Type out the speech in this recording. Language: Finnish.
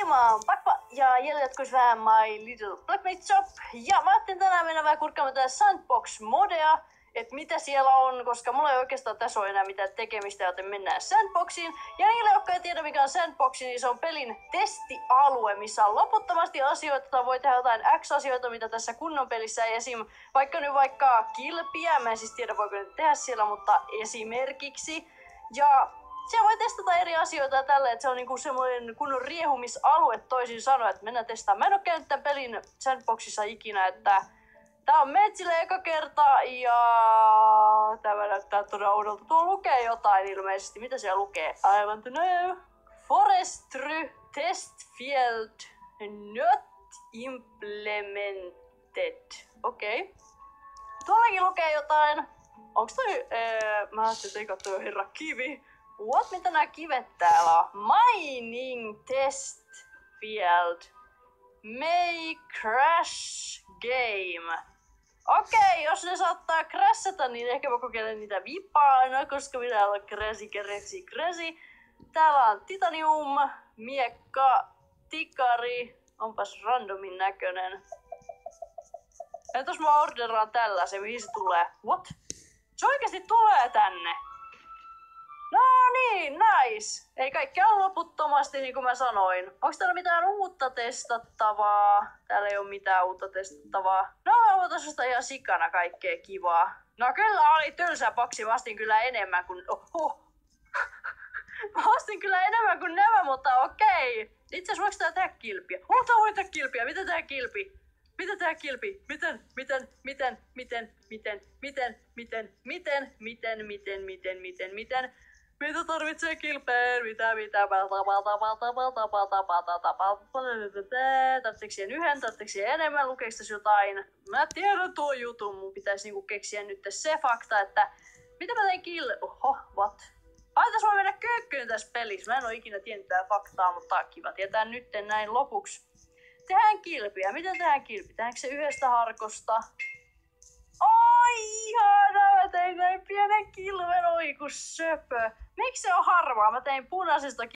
Mä Pakpa ja jäljellä jatkuis vähän My Little Blackmate Shop. Ja mä ajattelin tänään mennä vähän kurkkaamaan tää Sandbox-modea, että mitä siellä on, koska mulla ei oikeastaan tässä ole enää mitään tekemistä, joten mennään Sandboxiin. Ja niille, jotka ei tiedä mikä on Sandbox, niin se on pelin testialue, missä on loputtomasti asioita, tai voi tehdä jotain X-asioita, mitä tässä kunnon pelissä esim. Vaikka kilpiä, mä en siis tiedä voiko ne tehdä siellä, mutta esimerkiksi. Ja siellä voi testata eri asioita ja tälleen, että se on niinku semmoinen kunnon riehumisalue toisin sanoen, että mennään testaamaan. Mä en oo käynyt tämän pelin Sandboxissa ikinä, että tää on metsille eka kerta ja tämä näyttää todella oudolta. Tuo lukee jotain ilmeisesti. Mitä siellä lukee? I want to know. Forestry test field not implemented. Okei. Okay. Tuollakin lukee jotain. Onks toi... mä ajattelin, että toi on herra kivi. What? Mitä nää kivet täällä on? Mining test field. May crash game. Okei, jos ne saattaa crashata, niin ehkä voi kokeilla niitä vipaana, koska minä olen crazy. Täällä on titanium, miekka, tikari. Onpas randomin näköinen. Entäs mä orderaan tällaisen, mihin se tulee? What? Se oikeesti tulee tänne! No niin, nice! Ei kaikkea ole loputtomasti, niin kuin mä sanoin. Onks täällä mitään uutta testattavaa? Täällä ei oo mitään uutta testattavaa. No, mä voitais ostaa ihan sikana kaikkea kivaa. No kyllä oli tylsä boksi, mä ostin kyllä enemmän kuin... Mä ostin kyllä enemmän kuin nämä, mutta okei. Itse asiassa voiko tää tehdä kilpiä? Tää voi tehdä kilpiä, miten tehdä kilpi? Miten tehdä kilpi? Miten? Mitä tarvitsee kilpeen? Tarvitseeko siihen yhden? Tarvitseeko siihen enemmän? Lukeeko tässä jotain? Mä tiedän tuo jutun. Mun pitäisi niinku keksiä nyt se fakta, että mitä mä tein Oho, what? Tässä voi mennä köykkyyn tässä pelissä. Mä en oo ikinä tiennyt tää faktaa, mutta kiva tietää nytten näin lopuksi. Tehdään kilpiä. Miten tehdään kilpi? Tehdäänkö se yhdestä harkosta? Oi, ihana! Mä tein näin pienen kilven, oi kun söpö. Miksi se on harmaa? Mä tein punaisesta